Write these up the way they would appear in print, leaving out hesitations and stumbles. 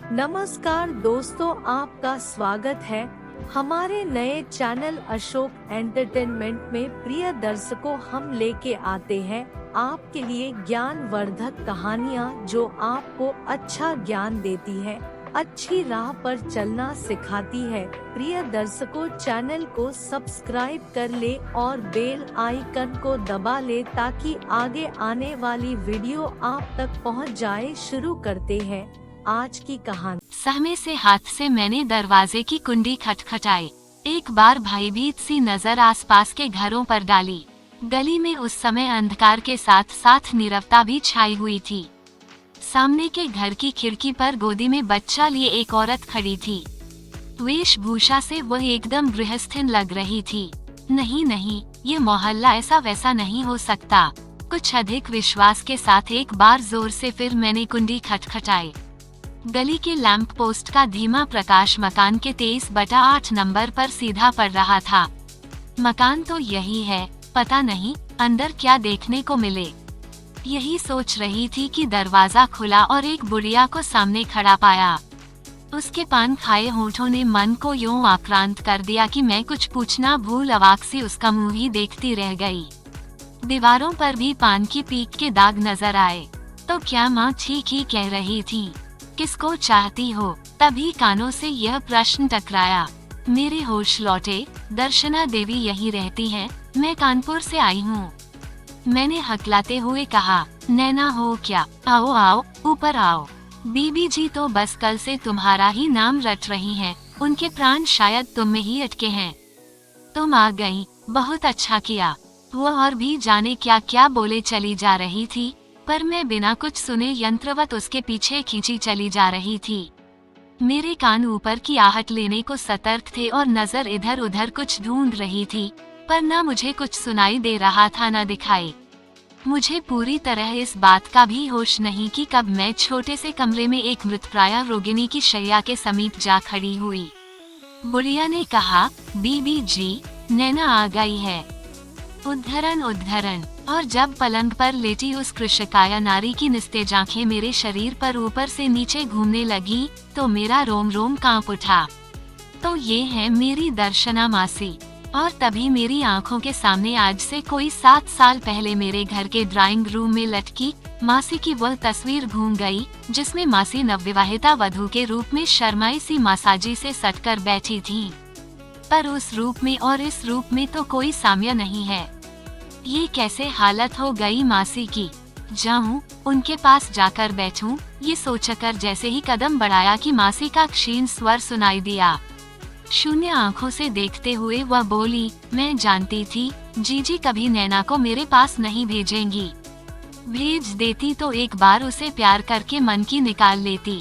नमस्कार दोस्तों, आपका स्वागत है हमारे नए चैनल अशोक एंटरटेनमेंट में। प्रिय दर्शकों, हम लेके आते हैं आपके लिए ज्ञानवर्धक कहानियाँ जो आपको अच्छा ज्ञान देती है, अच्छी राह पर चलना सिखाती है। प्रिय दर्शकों, चैनल को सब्सक्राइब कर ले और बेल आइकन को दबा ले ताकि आगे आने वाली वीडियो आप तक पहुंच जाए। शुरू करते हैं आज की कहानी। सहमे से हाथ से मैंने दरवाजे की कुंडी खटखटाई। एक बार भयभीत सी नजर आसपास के घरों पर डाली। गली में उस समय अंधकार के साथ साथ नीरवता भी छाई हुई थी। सामने के घर की खिड़की पर गोदी में बच्चा लिए एक औरत खड़ी थी। वेशभूषा से वह एकदम गृहस्थिन लग रही थी। नहीं, ये मोहल्ला ऐसा वैसा नहीं हो सकता। कुछ अधिक विश्वास के साथ एक बार जोर से फिर मैंने कुंडी खटखटाई। गली के लैंप पोस्ट का धीमा प्रकाश मकान के 23/8 नंबर पर सीधा पड़ रहा था। मकान तो यही है, पता नहीं अंदर क्या देखने को मिले। यही सोच रही थी कि दरवाजा खुला और एक बुढ़िया को सामने खड़ा पाया। उसके पान खाए होठों ने मन को यूं आक्रांत कर दिया कि मैं कुछ पूछना भूल अवाक सी उसका मुंह ही देखती रह गई। दीवारों पर भी पान की पीक के दाग नजर आए। तो क्या माँ ठीक ही कह रही थी? किसको चाहती हो? तभी कानों से यह प्रश्न टकराया। मेरे होश लौटे। दर्शना देवी यही रहती हैं? मैं कानपुर से आई हूँ, मैंने हकलाते हुए कहा। नैना हो क्या? आओ आओ, ऊपर आओ। बीबी जी तो बस कल से तुम्हारा ही नाम रट रही हैं। उनके प्राण शायद तुम में ही अटके हैं। तुम आ गई, बहुत अच्छा किया। वो और भी जाने क्या क्या बोले चली जा रही थी, पर मैं बिना कुछ सुने यंत्रवत उसके पीछे खींची चली जा रही थी। मेरे कान ऊपर की आहट लेने को सतर्क थे और नजर इधर उधर कुछ ढूंढ रही थी, पर न मुझे कुछ सुनाई दे रहा था न दिखाई। मुझे पूरी तरह इस बात का भी होश नहीं कि कब मैं छोटे से कमरे में एक मृतप्राय रोगिणी की शैया के समीप जा खड़ी हुई। बुढ़िया ने कहा, बीबी जी, नैना आ गई है। उद्धरण। और जब पलंग पर लेटी उस कृशकाया नारी की निस्तेज आंखें मेरे शरीर पर ऊपर से नीचे घूमने लगी तो मेरा रोम रोम कांप उठा। तो ये है मेरी दर्शना मासी। और तभी मेरी आंखों के सामने आज से कोई 7 साल पहले मेरे घर के ड्राइंग रूम में लटकी मासी की वह तस्वीर घूम गई, जिसमें मासी नवविवाहिता वधू के रूप में शर्माई सी मासाजी से सटकर बैठी थी। पर उस रूप में और इस रूप में तो कोई साम्य नहीं है। ये कैसे हालत हो गई मासी की? जाऊं, उनके पास जाकर बैठूं, ये सोचकर जैसे ही कदम बढ़ाया कि मासी का क्षीण स्वर सुनाई दिया। शून्य आंखों से देखते हुए वह बोली, मैं जानती थी जीजी कभी नैना को मेरे पास नहीं भेजेंगी। भेज देती तो एक बार उसे प्यार करके मन की निकाल लेती।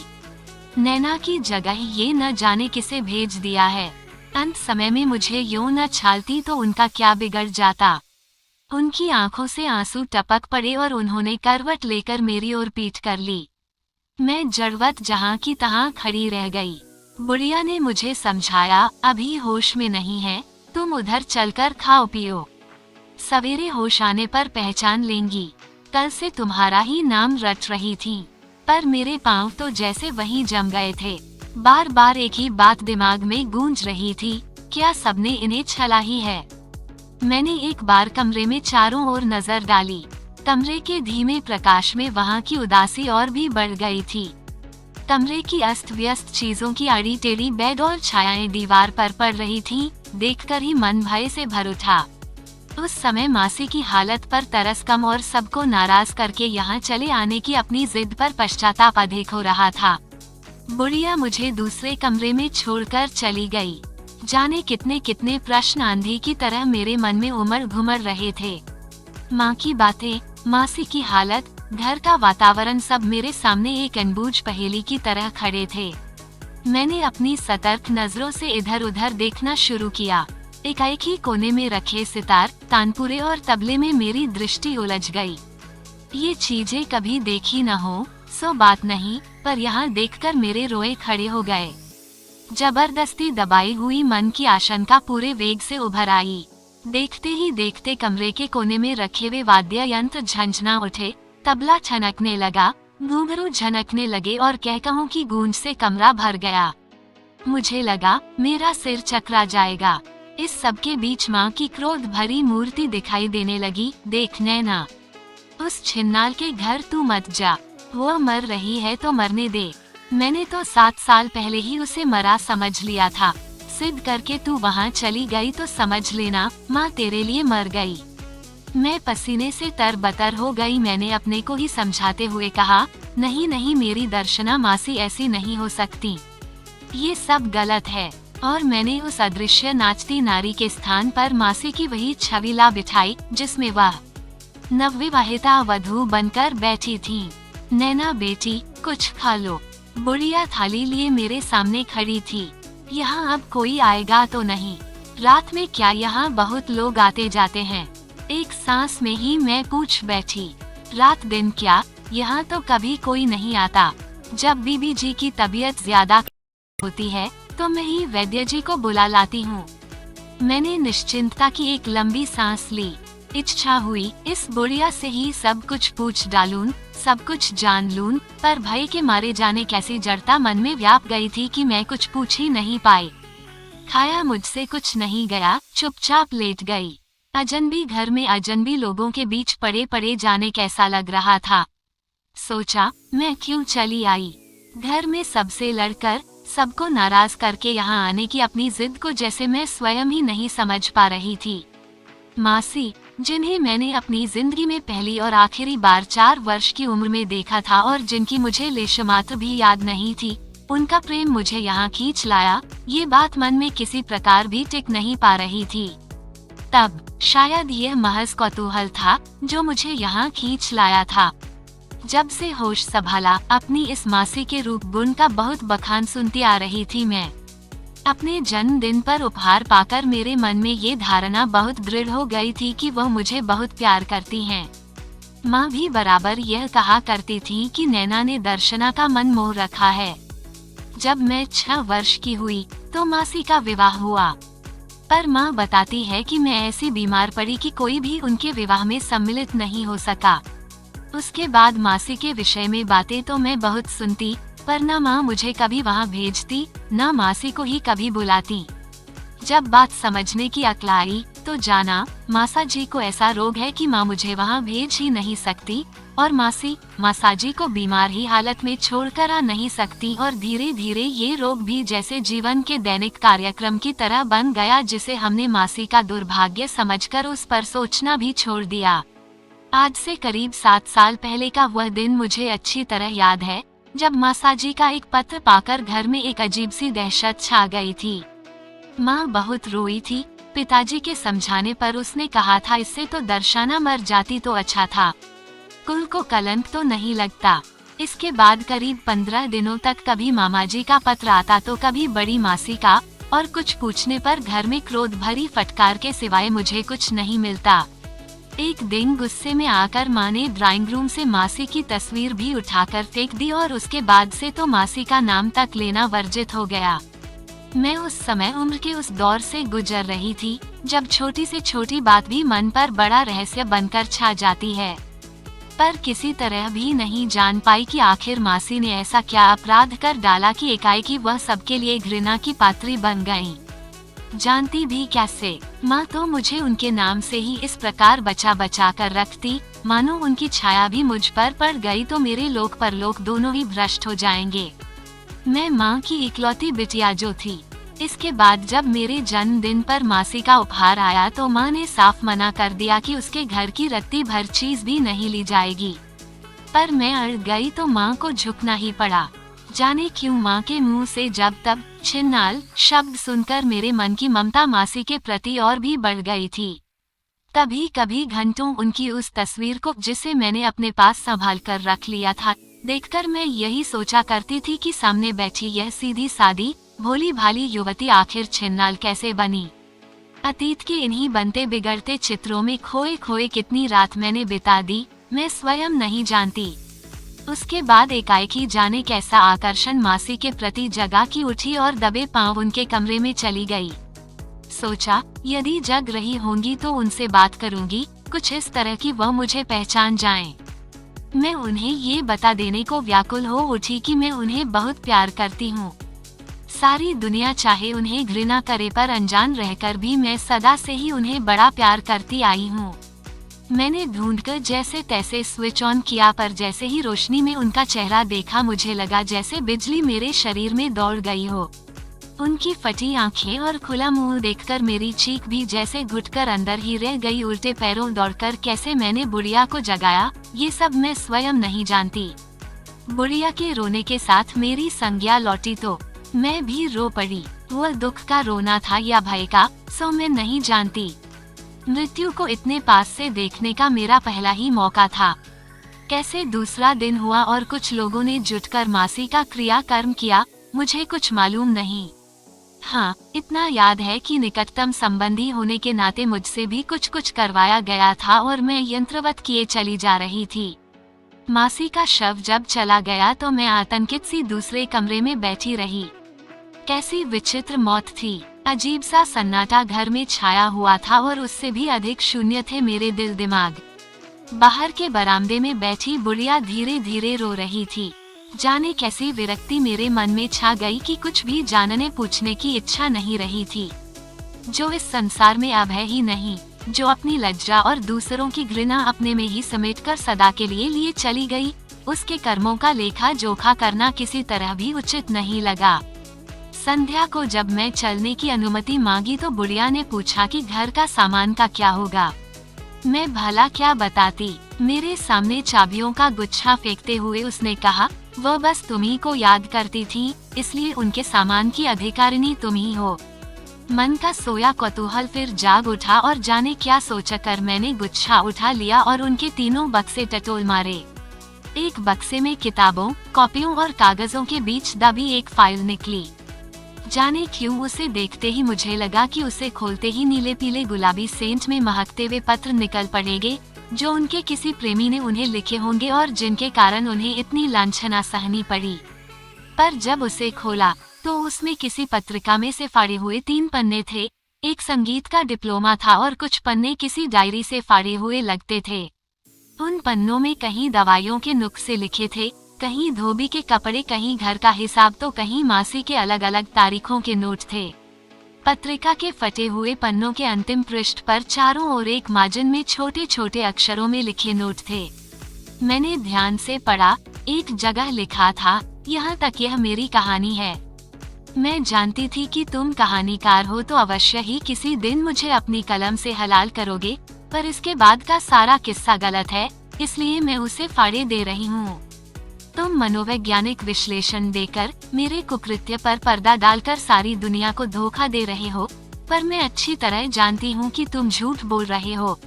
नैना की जगह ये न जाने किसे भेज दिया है। अंत समय में मुझे यूं न छालती तो उनका क्या बिगड़ जाता। उनकी आंखों से आंसू टपक पड़े और उन्होंने करवट लेकर मेरी ओर पीठ कर ली। मैं जड़वत जहां की तहां खड़ी रह गई। बुढ़िया ने मुझे समझाया, अभी होश में नहीं है, तुम उधर चलकर खाओ पियो, सवेरे होश आने पर पहचान लेंगी। कल से तुम्हारा ही नाम रट रही थी। पर मेरे पांव तो जैसे वहीं जम गए थे। बार बार एक ही बात दिमाग में गूंज रही थी, क्या सबने इन्हें छला ही है? मैंने एक बार कमरे में चारों ओर नजर डाली। कमरे के धीमे प्रकाश में वहाँ की उदासी और भी बढ़ गई थी। कमरे की अस्त व्यस्त चीजों की अड़ी टेढ़ी बेड और छायाएं दीवार पर पड़ रही थीं, देखकर ही मन भय से भर उठा। उस समय मासी की हालत पर तरस कम और सबको नाराज करके यहाँ चले आने की अपनी जिद पर पश्चाताप अधिक हो रहा था। बुढ़िया मुझे दूसरे कमरे में छोड़कर चली गई। जाने कितने कितने प्रश्न आंधी की तरह मेरे मन में उमड़ घुमड़ रहे थे। माँ की बातें, मासी की हालत, घर का वातावरण सब मेरे सामने एक अनबूझ पहेली की तरह खड़े थे। मैंने अपनी सतर्क नजरों से इधर उधर देखना शुरू किया। एकाएक ही कोने में रखे सितार, तानपुरे और तबले में मेरी दृष्टि उलझ गई। ये चीजें कभी देखी न हो सो बात नहीं, पर यहाँ देखकर मेरे रोए खड़े हो गए। जबरदस्ती दबाई हुई मन की आशंका पूरे वेग से उभर आई। देखते ही देखते कमरे के कोने में रखे हुए वाद्य यंत्र झंझना उठे, तबला छनकने लगा, घुंघरू झनकने लगे और कहकहों की गूंज से कमरा भर गया। मुझे लगा मेरा सिर चकरा जाएगा। इस सब के बीच माँ की क्रोध भरी मूर्ति दिखाई देने लगी। देख नैना, उस छिन्नाल के घर तू मत जा, वो मर रही है तो मरने दे। मैंने तो 7 साल पहले ही उसे मरा समझ लिया था। सिद्ध करके तू वहाँ चली गई तो समझ लेना माँ तेरे लिए मर गई। मैं पसीने से तरबतर हो गई। मैंने अपने को ही समझाते हुए कहा, नहीं नहीं मेरी दर्शना मासी ऐसी नहीं हो सकती, ये सब गलत है। और मैंने उस अदृश्य नाचती नारी के स्थान पर मासी की वही छवि ला बिठाई जिसमें वह नवविवाहिता वधू बनकर बैठी थी। नैना बेटी, कुछ खा लो। बुढ़िया थाली लिए मेरे सामने खड़ी थी। यहाँ अब कोई आएगा तो नहीं? रात में क्या यहाँ बहुत लोग आते जाते हैं? एक सांस में ही मैं पूछ बैठी। रात दिन क्या, यहाँ तो कभी कोई नहीं आता। जब बीबी जी की तबीयत ज्यादा होती है तो मैं ही वैद्य जी को बुला लाती हूँ। मैंने निश्चिंतता की एक लंबी सांस ली। इच्छा हुई इस बुढ़िया से ही सब कुछ पूछ डालूं, सब कुछ जान लूं, पर भय के मारे जाने कैसी जड़ता मन में व्याप गई थी कि मैं कुछ पूछ ही नहीं पाई। खाया मुझसे कुछ नहीं गया, चुपचाप लेट गई। अजनबी घर में अजनबी लोगों के बीच पड़े पड़े जाने कैसा लग रहा था। सोचा मैं क्यों चली आई। घर में सबसे लड़कर, सबको नाराज करके यहाँ आने की अपनी जिद को जैसे मैं स्वयं ही नहीं समझ पा रही थी। मासी, जिन्हें मैंने अपनी जिंदगी में पहली और आखिरी बार 4 वर्ष की उम्र में देखा था और जिनकी मुझे लेशमात्र भी याद नहीं थी, उनका प्रेम मुझे यहाँ खींच लाया, ये बात मन में किसी प्रकार भी टिक नहीं पा रही थी। तब शायद यह महज कौतूहल था जो मुझे यहाँ खींच लाया था। जब से होश संभाला, अपनी इस मासी के रूप गुण का बहुत बखान सुनती आ रही थी मैं। अपने जन्मदिन पर उपहार पाकर मेरे मन में ये धारणा बहुत दृढ़ हो गई थी कि वह मुझे बहुत प्यार करती हैं। माँ भी बराबर यह कहा करती थी कि नैना ने दर्शना का मन मोह रखा है। जब मैं 6 वर्ष की हुई तो मासी का विवाह हुआ, पर माँ बताती है कि मैं ऐसी बीमार पड़ी कि कोई भी उनके विवाह में सम्मिलित नहीं हो सका। उसके बाद मासी के विषय में बातें तो मैं बहुत सुनती, पर न माँ मुझे कभी वहाँ भेजती, न मासी को ही कभी बुलाती। जब बात समझने की अक्ल आई तो जाना मासा जी को ऐसा रोग है कि माँ मुझे वहाँ भेज ही नहीं सकती, और मासा जी को बीमार ही हालत में छोड़कर आ नहीं सकती। और धीरे धीरे ये रोग भी जैसे जीवन के दैनिक कार्यक्रम की तरह बन गया, जिसे हमने मासी का दुर्भाग्य समझकर उस पर सोचना भी छोड़ दिया। आज से करीब 7 साल पहले का वह दिन मुझे अच्छी तरह याद है, जब मासाजी का एक पत्र पाकर घर में एक अजीब सी दहशत छा गई थी। माँ बहुत रोई थी। पिताजी के समझाने पर उसने कहा था इससे तो दर्शना मर जाती तो अच्छा था, कुल को कलंक तो नहीं लगता। इसके बाद करीब 15 दिनों तक कभी मामाजी का पत्र आता तो कभी बड़ी मासी का, और कुछ पूछने पर घर में क्रोध भरी फटकार के सिवाय मुझे कुछ नहीं मिलता। एक दिन गुस्से में आकर माँ ने ड्राइंग रूम से मासी की तस्वीर भी उठाकर फेंक दी, और उसके बाद से तो मासी का नाम तक लेना वर्जित हो गया। मैं उस समय उम्र के उस दौर से गुजर रही थी जब छोटी से छोटी बात भी मन पर बड़ा रहस्य बनकर छा जाती है, पर किसी तरह भी नहीं जान पाई कि आखिर मासी ने ऐसा क्या अपराध कर डाला कि एकाएकी वह सबके लिए घृणा की पात्री बन गईं। जानती भी कैसे? माँ तो मुझे उनके नाम से ही इस प्रकार बचा बचा कर रखती, मानो उनकी छाया भी मुझ पर पड़ गई तो मेरे लोक परलोक दोनों ही भ्रष्ट हो जाएंगे। मैं माँ की इकलौती बिटिया जो थी। इसके बाद जब मेरे जन्मदिन पर मासी का उपहार आया तो माँ ने साफ मना कर दिया कि उसके घर की रत्ती भर चीज भी नहीं ली जाएगी, पर मैं अड़ गई तो माँ को झुकना ही पड़ा। जाने क्यों माँ के मुंह से जब तब छिन्नाल शब्द सुनकर मेरे मन की ममता मासी के प्रति और भी बढ़ गई थी। कभी कभी घंटों उनकी उस तस्वीर को, जिसे मैंने अपने पास संभाल कर रख लिया था, देखकर मैं यही सोचा करती थी कि सामने बैठी यह सीधी सादी भोली भाली युवती आखिर छिन्नाल कैसे बनी। अतीत के इन्हीं बनते बिगड़ते चित्रों में खोए खोए कितनी रात मैंने बिता दी, मैं स्वयं नहीं जानती। उसके बाद एकाएकी जाने कैसा आकर्षण मासी के प्रति जगा की उठी और दबे पांव उनके कमरे में चली गई। सोचा यदि जग रही होंगी तो उनसे बात करूंगी, कुछ इस तरह की वह मुझे पहचान जाएं। मैं उन्हें ये बता देने को व्याकुल हो उठी कि मैं उन्हें बहुत प्यार करती हूँ। सारी दुनिया चाहे उन्हें घृणा करे, पर अनजान रहकर भी मैं सदा से ही उन्हें बड़ा प्यार करती आई हूँ। मैंने ढूंढकर जैसे तैसे स्विच ऑन किया, पर जैसे ही रोशनी में उनका चेहरा देखा मुझे लगा जैसे बिजली मेरे शरीर में दौड़ गई हो। उनकी फटी आंखें और खुला मुंह देखकर मेरी चीख भी जैसे घुटकर अंदर ही रह गई। उल्टे पैरों दौड़कर कैसे मैंने बुढ़िया को जगाया, ये सब मैं स्वयं नहीं जानती। बुढ़िया के रोने के साथ मेरी संज्ञा लौटी तो मैं भी रो पड़ी। वह दुख का रोना था या भय का, सो मैं नहीं जानती। मृत्यु को इतने पास से देखने का मेरा पहला ही मौका था। कैसे दूसरा दिन हुआ और कुछ लोगों ने जुटकर मासी का क्रियाकर्म किया, मुझे कुछ मालूम नहीं। हाँ, इतना याद है कि निकटतम संबंधी होने के नाते मुझसे भी कुछ करवाया गया था और मैं यंत्रवत किए चली जा रही थी। मासी का शव जब चला गया तो मैं आतंकित सी दूसरे कमरे में बैठी रही। कैसी विचित्र मौत थी। अजीब सा सन्नाटा घर में छाया हुआ था और उससे भी अधिक शून्य थे मेरे दिल दिमाग। बाहर के बरामदे में बैठी बुढ़िया धीरे धीरे रो रही थी। जाने कैसी विरक्ति मेरे मन में छा गई कि कुछ भी जानने पूछने की इच्छा नहीं रही थी। जो इस संसार में अब है ही नहीं, जो अपनी लज्जा और दूसरों की घृणा अपने में ही समेटकर सदा के लिए चली गई, उसके कर्मों का लेखा जोखा करना किसी तरह भी उचित नहीं लगा। संध्या को जब मैं चलने की अनुमति मांगी तो बुढ़िया ने पूछा कि घर का सामान का क्या होगा। मैं भला क्या बताती। मेरे सामने चाबियों का गुच्छा फेंकते हुए उसने कहा, वह बस तुम्ही को याद करती थी, इसलिए उनके सामान की अधिकारिणी तुम ही हो। मन का सोया कौतूहल फिर जाग उठा और जाने क्या सोचकर मैंने गुच्छा उठा लिया और उनके तीनों बक्से टटोल मारे। एक बक्से में किताबों, कॉपियों और कागजों के बीच दबी एक फाइल निकली। जाने क्यों उसे देखते ही मुझे लगा कि उसे खोलते ही नीले पीले गुलाबी सेंट में महकते हुए पत्र निकल पड़ेंगे, जो उनके किसी प्रेमी ने उन्हें लिखे होंगे और जिनके कारण उन्हें इतनी लांछना सहनी पड़ी। पर जब उसे खोला तो उसमें किसी पत्रिका में से फाड़े हुए 3 पन्ने थे। एक संगीत का डिप्लोमा था और कुछ पन्ने किसी डायरी से फाड़े हुए लगते थे। उन पन्नों में कहीं दवाइयों के नुस्खे लिखे थे, कहीं धोबी के कपड़े, कहीं घर का हिसाब तो कहीं मासी के अलग अलग तारीखों के नोट थे। पत्रिका के फटे हुए पन्नों के अंतिम पृष्ठ पर चारों ओर एक मार्जिन में छोटे छोटे अक्षरों में लिखे नोट थे। मैंने ध्यान से पढ़ा। एक जगह लिखा था, यहाँ तक यह मेरी कहानी है। मैं जानती थी कि तुम कहानीकार हो तो अवश्य ही किसी दिन मुझे अपनी कलम से हलाल करोगे, पर इसके बाद का सारा किस्सा गलत है, इसलिए मैं उसे फाड़े दे रही हूँ। तुम मनोवैज्ञानिक विश्लेषण देकर मेरे कुकृत्य पर पर्दा डालकर सारी दुनिया को धोखा दे रहे हो, पर मैं अच्छी तरह जानती हूँ कि तुम झूठ बोल रहे हो।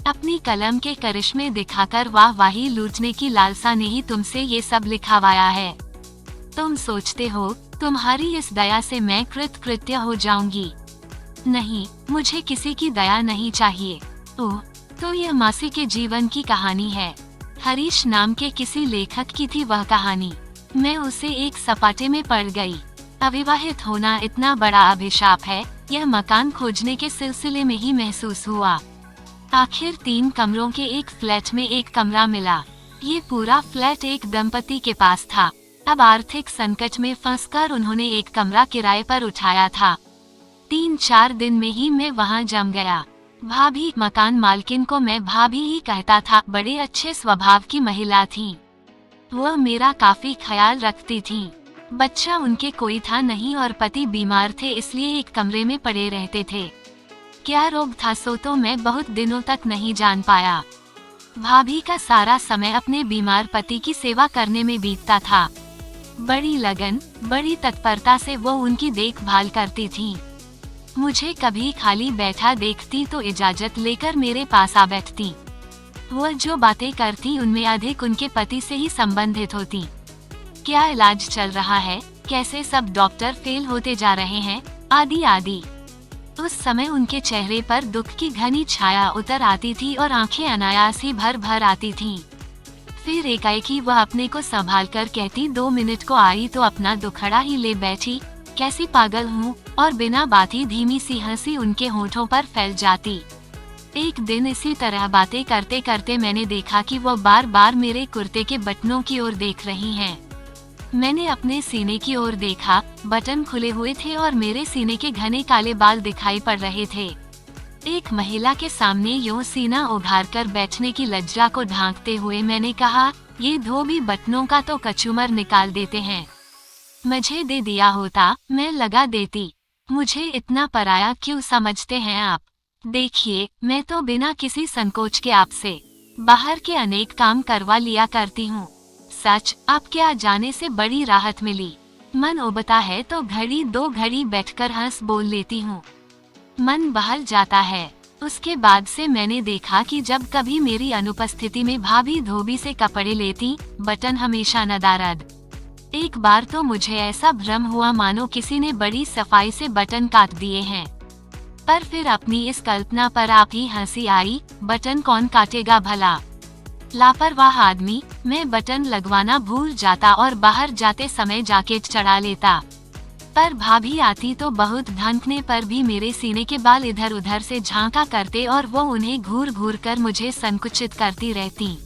अपनी कलम के करिश्मे दिखाकर वाहवाही लूटने की लालसा ने ही तुमसे ये सब लिखवाया है। तुम सोचते हो तुम्हारी इस दया से मैं कृतकृत्य हो जाऊंगी। नहीं, मुझे किसी की दया नहीं चाहिए। ओह, तो यह मासी के जीवन की कहानी है। हरीश नाम के किसी लेखक की थी वह कहानी। मैं उसे एक सपाटे में पड़ गई। अविवाहित होना इतना बड़ा अभिशाप है, यह मकान खोजने के सिलसिले में ही महसूस हुआ। आखिर 3 कमरों के एक फ्लैट में एक कमरा मिला। ये पूरा फ्लैट एक दंपति के पास था। अब आर्थिक संकट में फंसकर उन्होंने एक कमरा किराए पर उठाया था। 3-4 दिन में ही मैं वहां जम गया। भाभी, मकान मालकिन को मैं भाभी ही कहता था, बड़े अच्छे स्वभाव की महिला थी। वह मेरा काफी ख्याल रखती थी। बच्चा उनके कोई था नहीं और पति बीमार थे, इसलिए एक कमरे में पड़े रहते थे। क्या रोग था सो तो मैं बहुत दिनों तक नहीं जान पाया। भाभी का सारा समय अपने बीमार पति की सेवा करने में बीतता था। बड़ी लगन, बड़ी तत्परता से वो उनकी देखभाल करती थी। मुझे कभी खाली बैठा देखती तो इजाजत लेकर मेरे पास आ बैठती। वह जो बातें करती उनमें अधिक उनके पति से ही संबंधित होती। क्या इलाज चल रहा है, कैसे सब डॉक्टर फेल होते जा रहे हैं, आदि आदि। उस समय उनके चेहरे पर दुख की घनी छाया उतर आती थी और आंखें अनायास ही भर भर आती थीं। फिर एकाएकी वह अपने को संभाल कर कहती, 2 मिनट को आई तो अपना दुखड़ा ही ले बैठी, कैसी पागल हूँ, और बिना बात ही धीमी सी हंसी उनके होठों पर फैल जाती। एक दिन इसी तरह बातें करते करते मैंने देखा कि वो बार बार मेरे कुर्ते के बटनों की ओर देख रही हैं। मैंने अपने सीने की ओर देखा, बटन खुले हुए थे और मेरे सीने के घने काले बाल दिखाई पड़ रहे थे। एक महिला के सामने यूं सीना उघार कर बैठने की लज्जा को ढांकते हुए मैंने कहा, ये धोबी बटनों का तो कचूमर निकाल देते हैं। मुझे दे दिया होता, मैं लगा देती। मुझे इतना पराया क्यों समझते हैं आप? देखिए, मैं तो बिना किसी संकोच के आपसे बाहर के अनेक काम करवा लिया करती हूँ। सच, आपके आ जाने से बड़ी राहत मिली। मन उबता है तो घड़ी दो घड़ी बैठकर हंस बोल लेती हूँ। मन बहल जाता है। उसके बाद से मैंने देखा कि जब कभी मेरी अनुपस्थिति में भाभी धोबी से कपड़े लेती, बटन हमेशा नदारद। एक बार तो मुझे ऐसा भ्रम हुआ मानो किसी ने बड़ी सफाई से बटन काट दिए हैं। पर फिर अपनी इस कल्पना पर आप ही हंसी आई, बटन कौन काटेगा भला? लापरवाह आदमी, मैं बटन लगवाना भूल जाता और बाहर जाते समय जैकेट चढ़ा लेता। पर भाभी आती तो बहुत ढंकने पर भी मेरे सीने के बाल इधर उधर से झांका करते और वो उन्हें घूर घूर कर मुझे संकुचित करती रहती।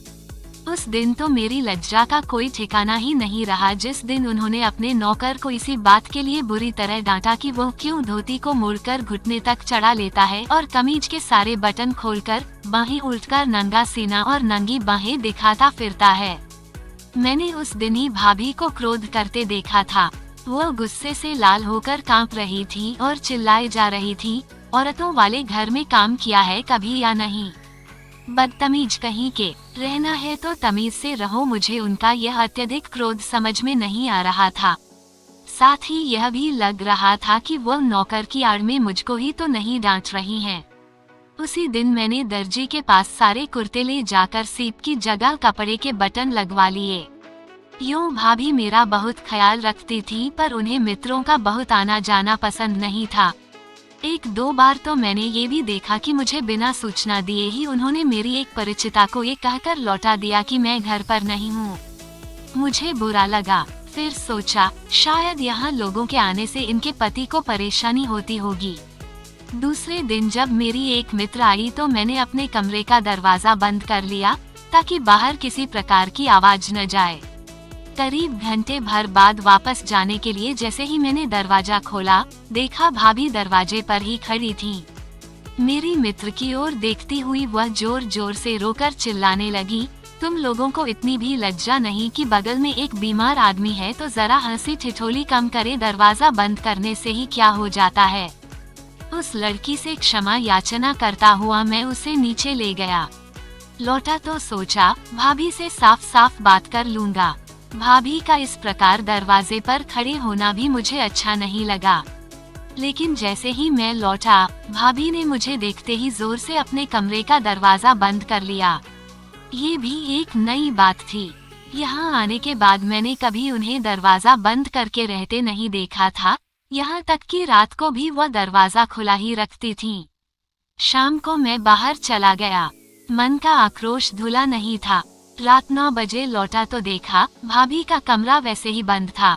उस दिन तो मेरी लज्जा का कोई ठिकाना ही नहीं रहा जिस दिन उन्होंने अपने नौकर को इसी बात के लिए बुरी तरह डांटा कि वो क्यों धोती को मोड़कर घुटने तक चढ़ा लेता है और कमीज के सारे बटन खोलकर, बाहें उल्टकर नंगा सीना और नंगी बाहें दिखाता फिरता है। मैंने उस दिन ही भाभी को क्रोध करते देखा था। वो गुस्से से लाल होकर कांप रही थी और चिल्लाए जा रही थी, औरतों वाले घर में काम किया है कभी या नहीं? बदतमीज कहीं के, रहना है तो तमीज से रहो। मुझे उनका यह अत्यधिक क्रोध समझ में नहीं आ रहा था। साथ ही यह भी लग रहा था कि वह नौकर की आड़ में मुझको ही तो नहीं डांट रही हैं। उसी दिन मैंने दर्जी के पास सारे कुर्ते ले जाकर सीप की जगह कपड़े के बटन लगवा लिए। यूं भाभी मेरा बहुत ख्याल रखती थी, पर उन्हें मित्रों का बहुत आना जाना पसंद नहीं था। एक दो बार तो मैंने ये भी देखा कि मुझे बिना सूचना दिए ही उन्होंने मेरी एक परिचिता को ये कहकर लौटा दिया कि मैं घर पर नहीं हूँ। मुझे बुरा लगा। फिर सोचा, शायद यहाँ लोगों के आने से इनके पति को परेशानी होती होगी। दूसरे दिन जब मेरी एक मित्र आई तो मैंने अपने कमरे का दरवाजा बंद कर लिया ताकि बाहर किसी प्रकार की आवाज न जाए। करीब घंटे भर बाद वापस जाने के लिए जैसे ही मैंने दरवाजा खोला, देखा भाभी दरवाजे पर ही खड़ी थी। मेरी मित्र की ओर देखती हुई वह जोर जोर से रोकर चिल्लाने लगी, तुम लोगों को इतनी भी लज्जा नहीं कि बगल में एक बीमार आदमी है तो जरा हंसी ठिठोली कम करे, दरवाजा बंद करने से ही क्या हो जाता है। उस लड़की से क्षमा याचना करता हुआ मैं उसे नीचे ले गया। लौटा तो सोचा भाभी से साफ साफ बात कर लूंगा। भाभी का इस प्रकार दरवाजे पर खड़े होना भी मुझे अच्छा नहीं लगा। लेकिन जैसे ही मैं लौटा, भाभी ने मुझे देखते ही जोर से अपने कमरे का दरवाजा बंद कर लिया। ये भी एक नई बात थी। यहाँ आने के बाद मैंने कभी उन्हें दरवाजा बंद करके रहते नहीं देखा था। यहाँ तक कि रात को भी वह दरवाजा खुला ही रखती थीं। शाम को मैं बाहर चला गया। मन का आक्रोश धुला नहीं था। रात 9 बजे लौटा तो देखा भाभी का कमरा वैसे ही बंद था।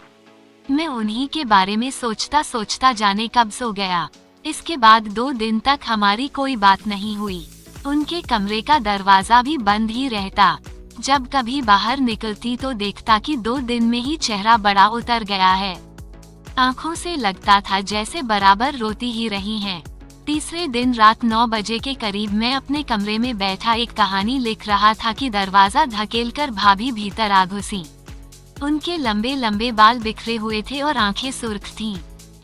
मैं उन्हीं के बारे में सोचता सोचता जाने कब सो गया। इसके बाद 2 दिन तक हमारी कोई बात नहीं हुई। उनके कमरे का दरवाजा भी बंद ही रहता। जब कभी बाहर निकलती तो देखता कि 2 दिन में ही चेहरा बड़ा उतर गया है। आंखों से लगता था जैसे बराबर रोती ही रही हैं। तीसरे दिन रात 9 बजे के करीब मैं अपने कमरे में बैठा एक कहानी लिख रहा था कि दरवाजा धकेलकर भाभी भीतर आ घुसी। उनके लंबे लंबे बाल बिखरे हुए थे और आंखें सुर्ख थीं।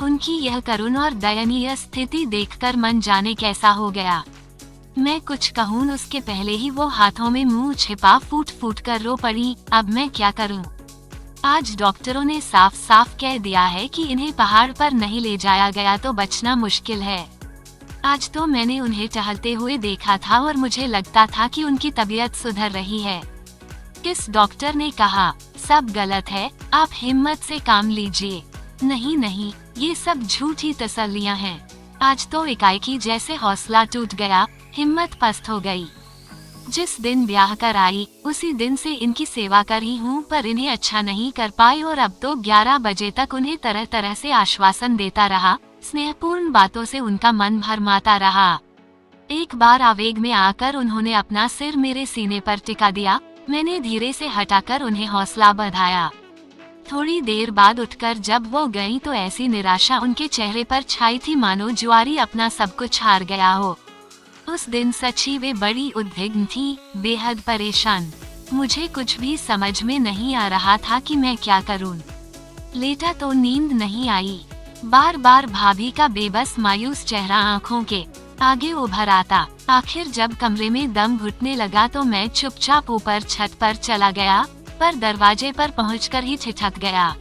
उनकी यह करुण और दयनीय स्थिति देखकर मन जाने कैसा हो गया। मैं कुछ कहूँ उसके पहले ही वो हाथों में मुंह छिपा फूट फूट कर रो पड़ी। अब मैं क्या करूँ? आज डॉक्टरों ने साफ साफ कह दिया है कि इन्हें पहाड़ पर नहीं ले जाया गया तो बचना मुश्किल है। आज तो मैंने उन्हें टहलते हुए देखा था और मुझे लगता था कि उनकी तबीयत सुधर रही है। किस डॉक्टर ने कहा सब गलत है, आप हिम्मत से काम लीजिए। नहीं नहीं, ये सब झूठी तसल्लियां हैं। आज तो एकाएकी जैसे हौसला टूट गया, हिम्मत पस्त हो गई। जिस दिन ब्याह कर आई उसी दिन से इनकी सेवा कर ही हूँ, पर इन्हें अच्छा नहीं कर पाई और अब तो 11 बजे तक उन्हें तरह तरह से आश्वासन देता रहा, स्नेहपूर्ण बातों से उनका मन भरमाता रहा। एक बार आवेग में आकर उन्होंने अपना सिर मेरे सीने पर टिका दिया। मैंने धीरे से हटाकर उन्हें हौसला बढ़ाया। थोड़ी देर बाद उठकर जब वो गईं तो ऐसी निराशा उनके चेहरे पर छाई थी मानो जुआरी अपना सब कुछ हार गया हो। उस दिन सच्ची वे बड़ी उद्विग्न थी, बेहद परेशान। मुझे कुछ भी समझ में नहीं आ रहा था कि मैं क्या करूं। लेटा तो नींद नहीं आई। बार बार भाभी का बेबस मायूस चेहरा आंखों के आगे उभर आता। आखिर जब कमरे में दम घुटने लगा तो मैं चुपचाप ऊपर छत पर चला गया, पर दरवाजे पर पहुंचकर ही ठिठक गया।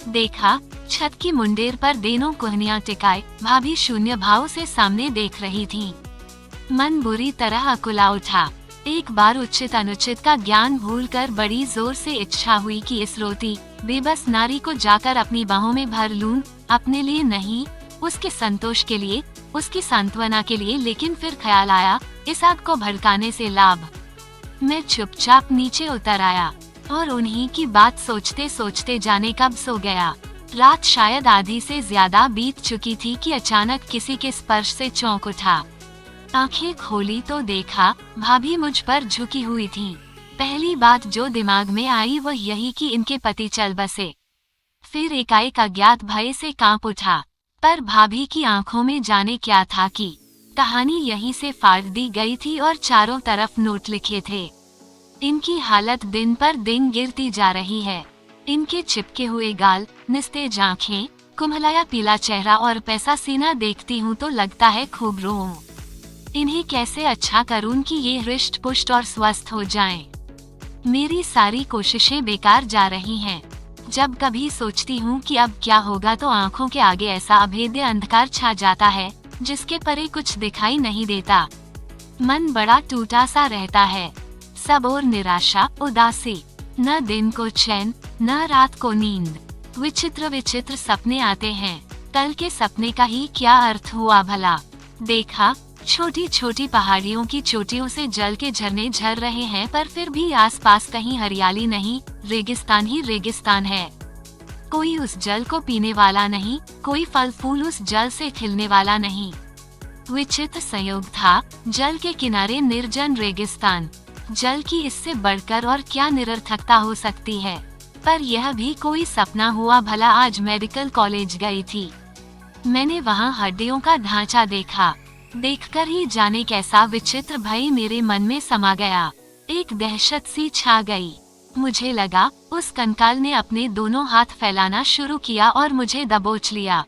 देखा, छत की मुंडेर पर दोनों कोहनियां टिकाए भाभी शून्य भाव से सामने देख रही थीं। मन बुरी तरह अकुला उठा। एक बार उचित अनुचित का ज्ञान भूलकर बड़ी जोर से इच्छा हुई कि इस रोती बेबस नारी को जाकर अपनी बाहों में भर लूं, अपने लिए नहीं, उसके संतोष के लिए, उसकी सांत्वना के लिए। लेकिन फिर ख्याल आया, इस आग को भड़काने से लाभ। मैं चुपचाप नीचे उतर आया और उन्हीं की बात सोचते सोचते जाने कब सो गया। रात शायद आधी से ज्यादा बीत चुकी थी कि अचानक किसी के स्पर्श से चौंक उठा। आंखें खोली तो देखा, भाभी मुझ पर झुकी हुई थीं। पहली बात जो दिमाग में आई वह यही कि इनके पति चल बसे। फिर एकाएक अज्ञात भय से कांप उठा, पर भाभी की आंखों में जाने क्या था कि कहानी यहीं से फाड़ दी गई थी और चारों तरफ नोट लिखे थे। इनकी हालत दिन पर दिन गिरती जा रही है। इनके चिपके हुए गाल, निस्तेज आंखें, कुम्हलाया पीला चेहरा और पैसा सीना देखती हूँ तो लगता है खूब रोऊं। इन्हें कैसे अच्छा करूं कि ये हृष्ट पुष्ट और स्वस्थ हो जाएं। मेरी सारी कोशिशें बेकार जा रही हैं। जब कभी सोचती हूँ कि अब क्या होगा तो आंखों के आगे ऐसा अभेद्य अंधकार छा जाता है जिसके परे कुछ दिखाई नहीं देता। मन बड़ा टूटा सा रहता है। सब और निराशा, उदासी, न दिन को चैन न रात को नींद। विचित्र विचित्र सपने आते हैं। कल के सपने का ही क्या अर्थ हुआ भला। देखा, छोटी छोटी पहाड़ियों की चोटियों से जल के झरने झर रहे हैं, पर फिर भी आसपास कहीं हरियाली नहीं, रेगिस्तान ही रेगिस्तान है। कोई उस जल को पीने वाला नहीं, कोई फल फूल उस जल से खिलने वाला नहीं। विचित्र संयोग था, जल के किनारे निर्जन रेगिस्तान। जल की इससे बढ़कर और क्या निरर्थकता हो सकती है। पर यह भी कोई सपना हुआ भला। आज मेडिकल कॉलेज गई थी। मैंने वहाँ हड्डियों का ढांचा देखा। देखकर ही जाने कैसा विचित्र भय मेरे मन में समा गया। एक दहशत सी छा गई। मुझे लगा उस कंकाल ने अपने दोनों हाथ फैलाना शुरू किया और मुझे दबोच लिया।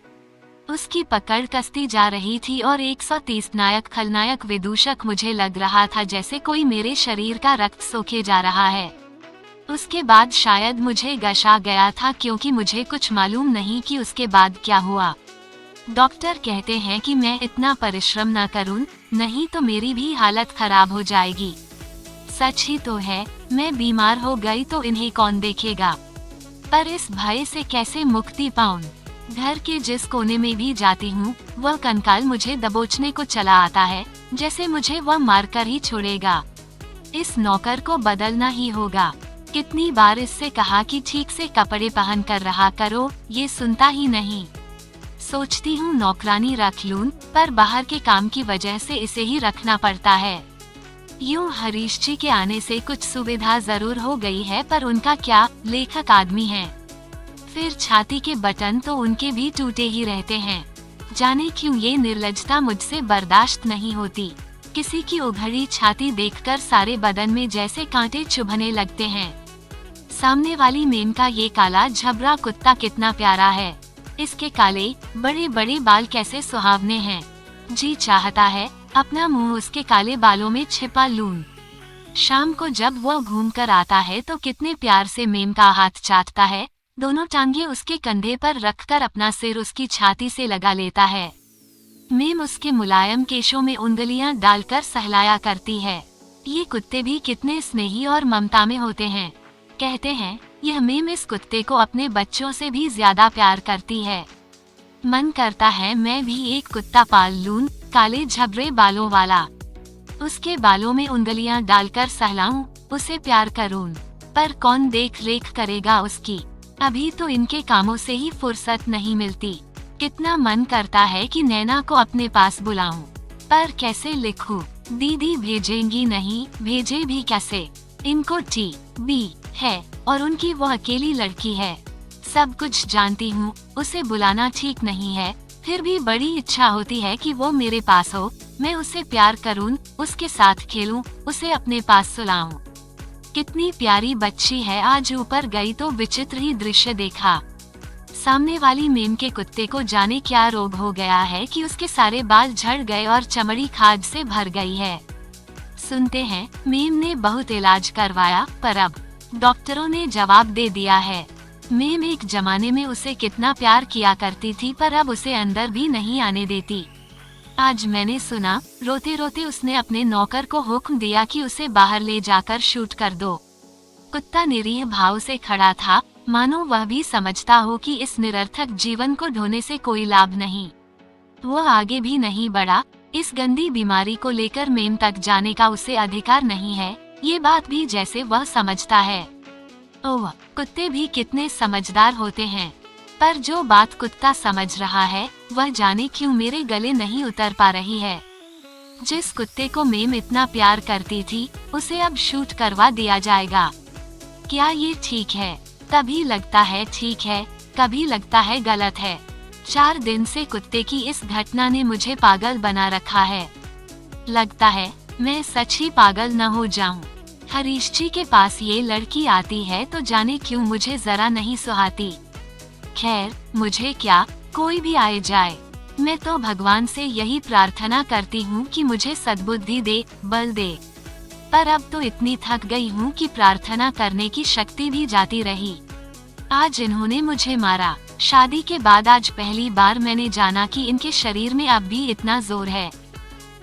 उसकी पकड़ कसती जा रही थी और 130 नायक खलनायक विदूषक मुझे लग रहा था जैसे कोई मेरे शरीर का रक्त सोखे जा रहा है। उसके बाद शायद मुझे गशा गया था, क्योंकि मुझे कुछ मालूम नहीं कि उसके बाद क्या हुआ। डॉक्टर कहते हैं कि मैं इतना परिश्रम न करूं, नहीं तो मेरी भी हालत खराब हो जाएगी। सच ही तो है, मैं बीमार हो गई तो इन्हें कौन देखेगा। पर इस भय से कैसे मुक्ति पाऊं? घर के जिस कोने में भी जाती हूँ वह कंकाल मुझे दबोचने को चला आता है, जैसे मुझे वह मारकर ही छोड़ेगा। इस नौकर को बदलना ही होगा। कितनी बार इससे कहा कि ठीक से कपड़े पहन कर रहा करो, ये सुनता ही नहीं। सोचती हूँ नौकरानी रख लूं, पर बाहर के काम की वजह से इसे ही रखना पड़ता है। यूं हरीश जी के आने से कुछ सुविधा जरूर हो गई है, पर उनका क्या, लेखक आदमी हैं। फिर छाती के बटन तो उनके भी टूटे ही रहते हैं। जाने क्यों ये निर्लज्जता मुझसे बर्दाश्त नहीं होती। किसी की उघड़ी छाती देखकर सारे बदन में जैसे कांटे चुभने लगते हैं। सामने वाली मेम का ये काला झबरा कुत्ता कितना प्यारा है। इसके काले बड़े बड़े बाल कैसे सुहावने हैं। जी चाहता है अपना मुंह उसके काले बालों में छिपा लूं। शाम को जब वह घूम कर आता है तो कितने प्यार से मेम का हाथ चाटता है। दोनों टांगे उसके कंधे पर रखकर अपना सिर उसकी छाती से लगा लेता है। मेम उसके मुलायम केशों में उंगलियां डालकर सहलाया करती है। ये कुत्ते भी कितने स्नेही और ममता में होते हैं। कहते हैं यह मेम इस कुत्ते को अपने बच्चों से भी ज्यादा प्यार करती है। मन करता है मैं भी एक कुत्ता पाल लूं, काले झबरे बालों वाला। उसके बालों में उंगलियां डालकर सहलाऊं, उसे प्यार करूं। पर कौन देख रेख करेगा उसकी। अभी तो इनके कामों से ही फुर्सत नहीं मिलती। कितना मन करता है कि नैना को अपने पास बुलाऊं। पर कैसे लिखूं? दीदी भेजेंगी नहीं, भेजे भी कैसे? इनको TB है और उनकी वो अकेली लड़की है। सब कुछ जानती हूँ, उसे बुलाना ठीक नहीं है, फिर भी बड़ी इच्छा होती है कि वो मेरे पास हो, मैं उसे प्यार करूँ, उसके साथ खेलूं, उसे अपने पास सुलाऊं। कितनी प्यारी बच्ची है। आज ऊपर गई तो विचित्र ही दृश्य देखा। सामने वाली मेम के कुत्ते को जाने क्या रोग हो गया है कि उसके सारे बाल झड़ गए और चमड़ी खाज से भर गई है। सुनते हैं, मेम ने बहुत इलाज करवाया पर अब डॉक्टरों ने जवाब दे दिया है। मेम एक जमाने में उसे कितना प्यार किया करती थी, पर अब उसे अंदर भी नहीं आने देती। आज मैंने सुना, रोते रोते उसने अपने नौकर को हुक्म दिया कि उसे बाहर ले जाकर शूट कर दो। कुत्ता निरीह भाव से खड़ा था, मानो वह भी समझता हो कि इस निरर्थक जीवन को ढोने से कोई लाभ नहीं। वो आगे भी नहीं बढ़ा। इस गंदी बीमारी को लेकर मेम तक जाने का उसे अधिकार नहीं है, ये बात भी जैसे वह समझता है। ओह, कुत्ते भी कितने समझदार होते हैं। पर जो बात कुत्ता समझ रहा है, वह जाने क्यों मेरे गले नहीं उतर पा रही है। जिस कुत्ते को मेम इतना प्यार करती थी, उसे अब शूट करवा दिया जाएगा। क्या ये ठीक है? कभी लगता है ठीक है, कभी लगता है गलत है। 4 दिन से कुत्ते की इस घटना ने मुझे पागल बना रखा है। लगता है मैं सच ही पागल न हो जाऊं। हरीश जी के पास ये लड़की आती है तो जाने क्यों मुझे जरा नहीं सुहाती। खैर, मुझे क्या, कोई भी आए जाए। मैं तो भगवान से यही प्रार्थना करती हूँ कि मुझे सद्बुद्धि दे, बल दे। पर अब तो इतनी थक गई हूँ कि प्रार्थना करने की शक्ति भी जाती रही। आज इन्होंने मुझे मारा। शादी के बाद आज पहली बार मैंने जाना कि इनके शरीर में अब भी इतना जोर है।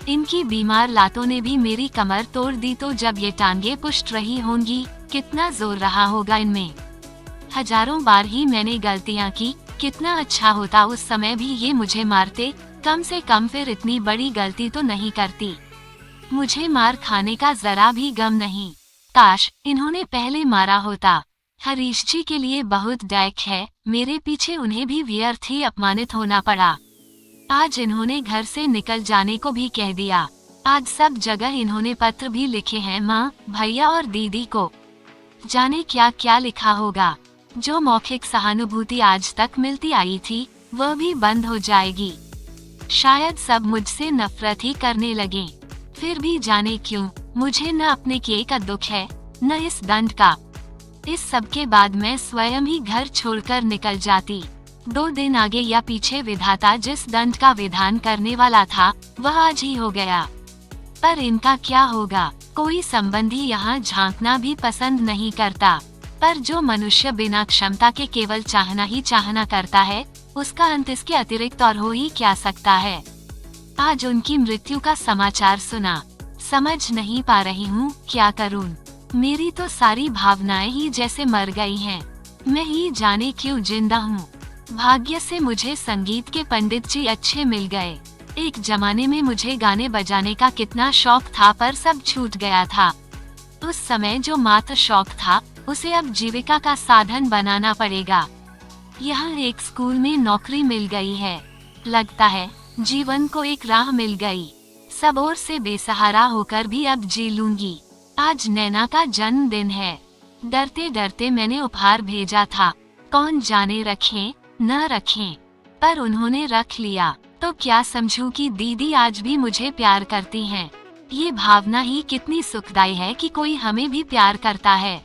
इनकी बीमार लातों ने भी मेरी कमर तोड़ दी, तो जब ये टांगे पुष्ट रही होंगी, कितना जोर रहा होगा इनमें। हजारों बार ही मैंने गलतियाँ की, कितना अच्छा होता उस समय भी ये मुझे मारते। कम से कम फिर इतनी बड़ी गलती तो नहीं करती। मुझे मार खाने का जरा भी गम नहीं। काश इन्होंने पहले मारा होता। हरीश जी के लिए बहुत डायक है, मेरे पीछे उन्हें भी व्यर्थ ही अपमानित होना पड़ा। आज इन्होंने घर से निकल जाने को भी कह दिया। आज सब जगह इन्होंने पत्र भी लिखे हैं माँ, भैया और दीदी को। जाने क्या क्या लिखा होगा। जो मौखिक सहानुभूति आज तक मिलती आई थी, वह भी बंद हो जाएगी। शायद सब मुझसे नफरत ही करने लगे। फिर भी जाने क्यों, मुझे न अपने किए का दुख है, न इस दंड का। इस सब के बाद मैं स्वयं ही घर छोड़कर निकल जाती। 2 दिन आगे या पीछे विधाता जिस दंड का विधान करने वाला था, वह आज ही हो गया। पर इनका क्या होगा? कोई संबंधी यहाँ झांकना भी पसंद नहीं करता। पर जो मनुष्य बिना क्षमता के केवल चाहना ही चाहना करता है, उसका अंत इसके अतिरिक्त और हो ही क्या सकता है। आज उनकी मृत्यु का समाचार सुना। समझ नहीं पा रही हूँ क्या करूँ। मेरी तो सारी भावनाएं ही जैसे मर गई हैं। मैं ही जाने क्यों जिंदा हूँ। भाग्य से मुझे संगीत के पंडित जी अच्छे मिल गए। एक जमाने में मुझे गाने बजाने का कितना शौक था, पर सब छूट गया था। उस समय जो मात्र शौक था, उसे अब जीविका का साधन बनाना पड़ेगा। यहाँ एक स्कूल में नौकरी मिल गई है। लगता है जीवन को एक राह मिल गई। सब ओर से बेसहारा होकर भी अब जी लूंगी। आज नैना का जन्मदिन है। डरते डरते मैंने उपहार भेजा था, कौन जाने रखें न रखें, पर उन्होंने रख लिया। तो क्या समझूं कि दीदी आज भी मुझे प्यार करती हैं। ये भावना ही कितनी सुखदायी है कि कोई हमें भी प्यार करता है।